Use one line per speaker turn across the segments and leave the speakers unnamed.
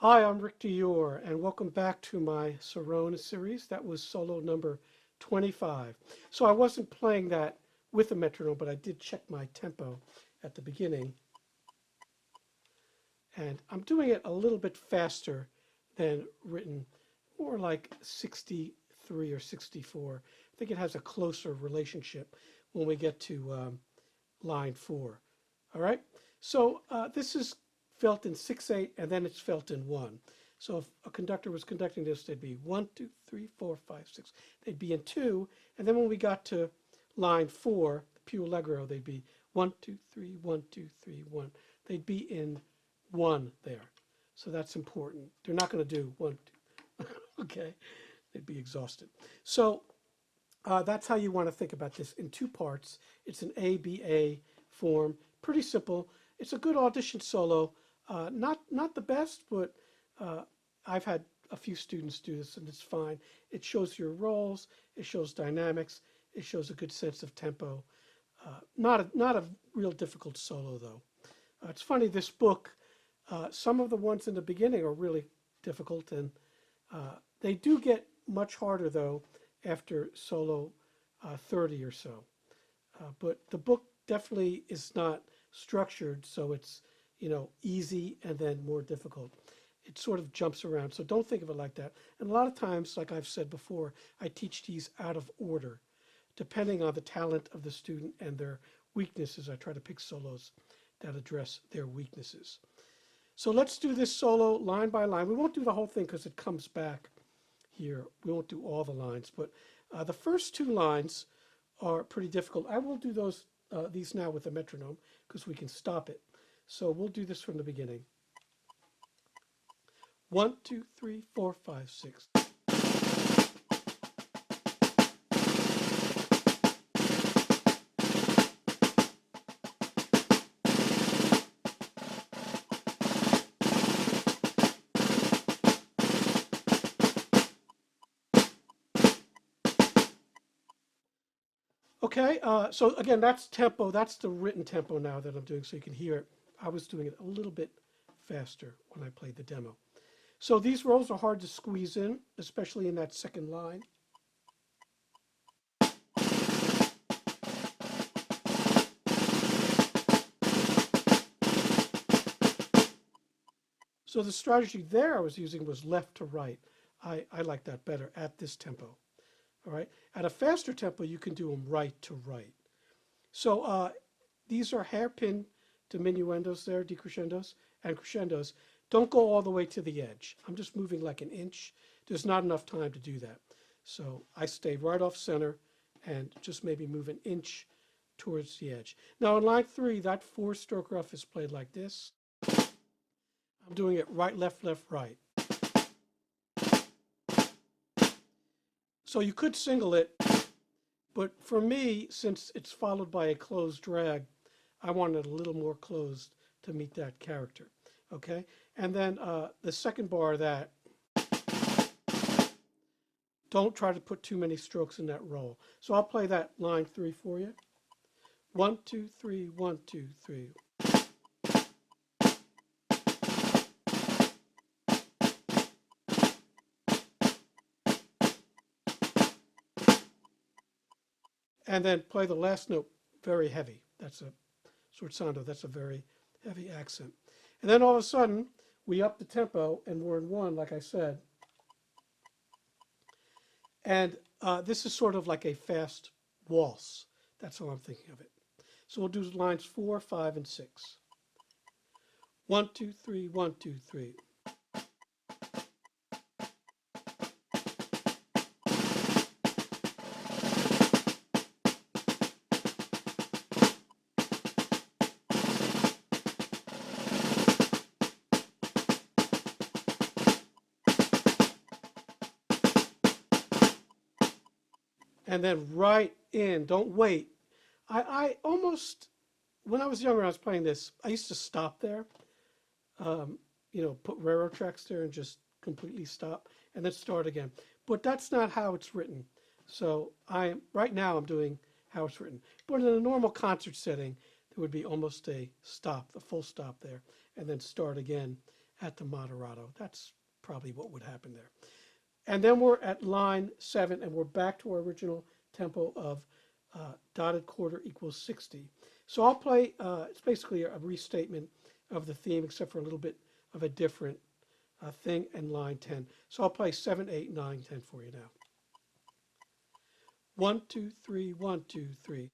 Hi, I'm Rick Dior, and welcome back to my Cirone series. That was solo number 25. So I wasn't playing that with a metronome, but I did check my tempo at the beginning. And I'm doing it a little bit faster than written, more like 63 or 64. I think it has a closer relationship when we get to line 4. All right, so this is felt in 6/8, and then it's felt in 1. So if a conductor was conducting this, they'd be 1, 2, 3, 4, 5, 6. They'd be in 2, and then when we got to line 4, the più allegro, they'd be 1, 2, 3, 1, 2, 3, 1. They'd be in 1 there. So that's important. They're not going to do 1, 2. Okay, they'd be exhausted. So that's how you want to think about this in 2 parts. It's an ABA form, pretty simple. It's a good audition solo. Not the best, but I've had a few students do this, and it's fine. It shows your roles, it shows dynamics, it shows a good sense of tempo. Not a real difficult solo though. It's funny, this book, some of the ones in the beginning are really difficult, and they do get much harder though after solo 30 or so. But the book definitely is not structured, so it's easy and then more difficult. It sort of jumps around, so don't think of it like that. And a lot of times, like I've said before, I teach these out of order, depending on the talent of the student and their weaknesses. I try to pick solos that address their weaknesses. So let's do this solo line by line. We won't do the whole thing because it comes back here. We won't do all the lines, but the first 2 lines are pretty difficult. I will do these now with a metronome because we can stop it. So we'll do this from the beginning. 1, 2, 3, 4, 5, 6. Okay, so again, that's tempo. That's the written tempo now that I'm doing, so you can hear it. I was doing it a little bit faster when I played the demo. So these rolls are hard to squeeze in, especially in that second line. So the strategy there I was using was left to right. I like that better at this tempo. All right. At a faster tempo, you can do them right to right. So these are hairpin diminuendos there, decrescendos, and crescendos. Don't go all the way to the edge. I'm just moving like an inch. There's not enough time to do that. So I stay right off center and just maybe move an inch towards the edge. Now in line 3, that 4-stroke rough is played like this. I'm doing it right, left, left, right. So you could single it, but for me, since it's followed by a closed drag, I wanted a little more closed to meet that character. Okay, and then the second bar of that, don't try to put too many strokes in that roll. So I'll play that line 3 for you. 1, 2, 3, 1, 2, 3. And then play the last note very heavy. That's a sforzando. That's a very heavy accent. And then all of a sudden, we up the tempo, and we're in 1, like I said. And this is sort of like a fast waltz. That's how I'm thinking of it. So we'll do lines 4, 5, and 6. 1, 2, 3, 1, 2, 3. And then right in, don't wait. I almost, when I was younger, I was playing this, I used to stop there, put railroad tracks there and just completely stop and then start again. But that's not how it's written. So right now I'm doing how it's written. But in a normal concert setting, there would be almost a stop, a full stop there, and then start again at the moderato. That's probably what would happen there. And then we're at line 7, and we're back to our original tempo of dotted quarter equals 60. So I'll play, it's basically a restatement of the theme, except for a little bit of a different thing in line 10. So I'll play 7, 8, 9, 10 for you now. 1, 2, 3, 1, 2, 3.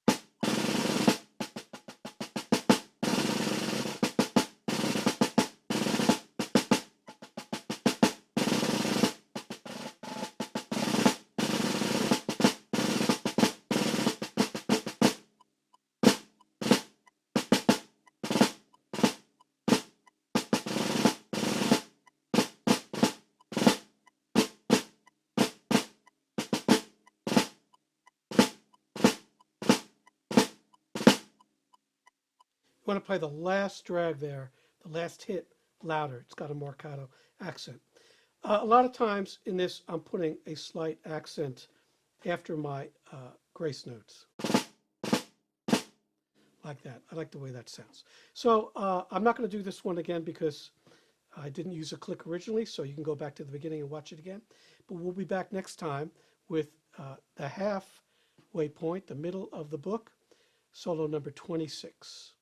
You want to play the last drag there, the last hit, louder. It's got a marcato accent. A lot of times in this, I'm putting a slight accent after my grace notes. Like that. I like the way that sounds. So I'm not going to do this one again because I didn't use a click originally, so you can go back to the beginning and watch it again. But we'll be back next time with the halfway point, the middle of the book, solo number 26.